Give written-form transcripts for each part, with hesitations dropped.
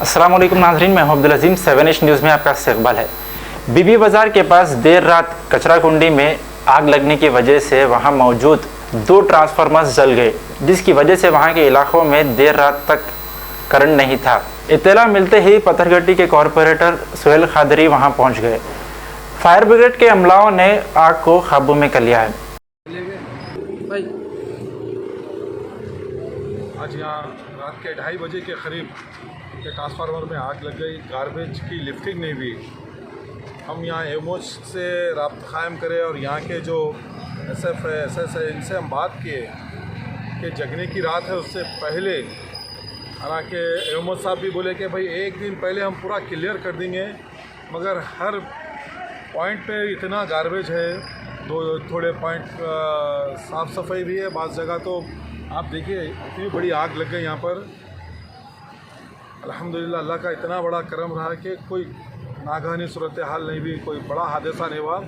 अस्सलाम वालेकुम नाज़रीन, मैं हूं अब्दुल अजीम। 7H न्यूज़ में आपका इस्तकबाल है। बीबी बाज़ार के पास देर रात कचरा कुंडी में आग लगने की वजह से वहां मौजूद 2 ट्रांसफार्मर्स जल गए, जिसकी वजह से वहां के इलाकों में देर रात तक करंट नहीं था। इत्तला मिलते ही पत्थरगट्टी के कॉरपोरेटर सुहेल खादरी वहां पहुंच गए। फायर ब्रिगेड के अमलाओं ने आग को काबू में कर लिया है। आज यहाँ रात के 2:30 बजे के करीब के ट्रांसफार्मर में आग लग गई। गार्बेज की लिफ्टिंग नहीं हुई। हम यहाँ एमओच से राब्ता कायम करें और यहाँ के जो SF है, SS है, इनसे हम बात किए कि जगने की रात है उससे पहले। हालांकि एमओच साहब भी बोले कि भाई एक दिन पहले हम पूरा क्लियर कर देंगे, मगर हर पॉइंट पे इतना गार्बेज है, थोड़े पॉइंट साफ़ सफाई भी है, बाज़ जगह तो आप देखिए इतनी बड़ी आग लग गई यहाँ पर। अल्हम्दुलिल्लाह अल्लाह का इतना बड़ा करम रहा कि कोई नागहानी सूरत हाल नहीं हुई, कोई बड़ा हादसा नहीं हुआ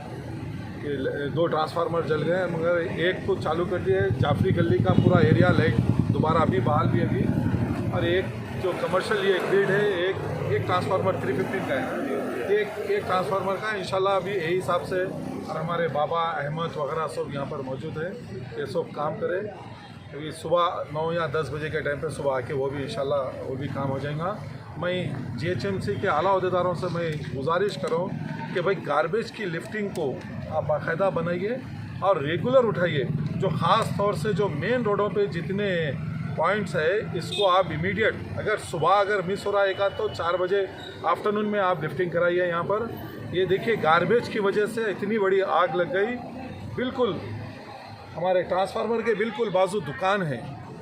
कि 2 ट्रांसफार्मर जल गए, मगर एक को चालू कर दिए। जाफरी गली का पूरा एरिया लाइट दोबारा अभी बहाल भी अभी, और एक जो कमर्शियल ये ग्रिड है, एक ट्रांसफार्मर 315 का है, एक ट्रांसफार्मर का इंशाल्लाह अभी यही हिसाब से। और हमारे बाबा अहमद वगैरह सब यहाँ पर मौजूद है, ये सब काम करे, क्योंकि सुबह 9 या 10 बजे के टाइम पे सुबह आके वो भी इंशाल्लाह वो भी काम हो जाएगा। मैं GHMC के आला अहदेदारों से मैं गुजारिश करूँ कि भाई गार्बेज की लिफ्टिंग को आप बाकायदा बनाइए और रेगुलर उठाइए। जो ख़ास तौर से जो मेन रोडों पे जितने पॉइंट्स है, इसको आप इमीडिएट, अगर सुबह मिस हो रहा है एक आध, तो 4 बजे आफ्टरनून में आप लिफ्टिंग कराइए यहाँ पर। ये देखिए गार्बेज की वजह से इतनी बड़ी आग लग गई। बिल्कुल हमारे ट्रांसफार्मर के बिल्कुल बाजू दुकान है,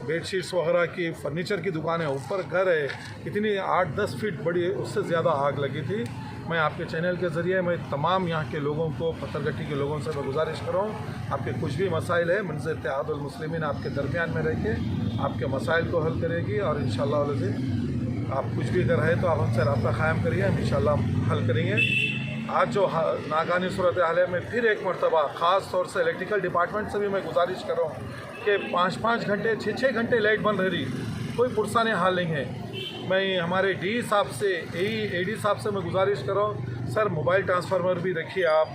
बेडशीट्स वगैरह की, फर्नीचर की दुकान है, ऊपर घर है, इतनी 8-10 फीट बड़ी, उससे ज़्यादा आग लगी थी। मैं आपके चैनल के ज़रिए मैं तमाम यहाँ के लोगों को, पत्थरगट्टी के लोगों से मैं गुजारिश कर रहा हूँ, आपके कुछ भी मसाइल है, मंज़िल इत्तेहादुल मुस्लिमीन आपके दरमियान में रह के आपके मसाइल को हल करेगी, और इंशाअल्लाह आप कुछ भी अगर है तो आप हमसे रब्ता कायम करिए, हम इंशाअल्लाह हल करेंगे। आज जो नागानी सूरत हाल है, मैं फिर एक मरतबा ख़ास तौर से इलेक्ट्रिकल डिपार्टमेंट से भी मैं गुजारिश कर रहा हूँ कि 5-5 घंटे 6-6 घंटे लाइट बंद रही, कोई पुरसाने हाल नहीं है। मैं हमारे डी साहब से, AD साहब से मैं गुजारिश कर रहा हूँ, सर मोबाइल ट्रांसफार्मर भी रखिए आप,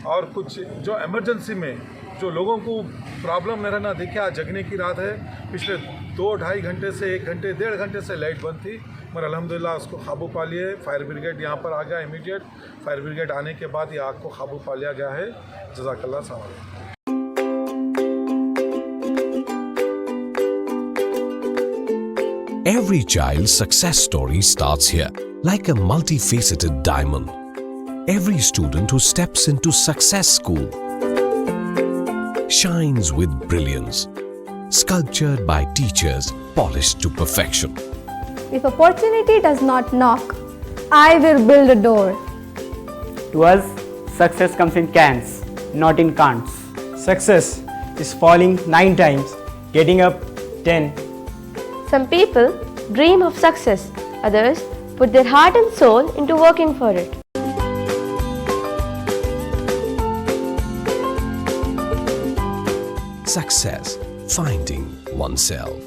और कुछ जो एमरजेंसी में जो लोगों को प्रॉब्लम न रहना। देखिए आज जगने की रात है, पिछले 2-2.5 घंटे से 1 घंटे 1.5 घंटे से लाइट बंद थी, मगर अल्हम्दुलिल्लाह उसको काबू पा लिए। फायर ब्रिगेड यहाँ पर आ गया, इमीडिएट फायर ब्रिगेड आने के बाद ये आग को काबू पा लिया गया है। जज़ाकल्लाह सलाम। Every child's success story starts here, like a multifaceted diamond. Every student who steps into Success School shines with brilliance, sculptured by teachers polished to perfection. If opportunity does not knock, I will build a door. To us, success comes in cans, not in can'ts. Success is falling 9 times, getting up 10. Some people dream of success, others put their heart and soul into working for it. Success, finding oneself.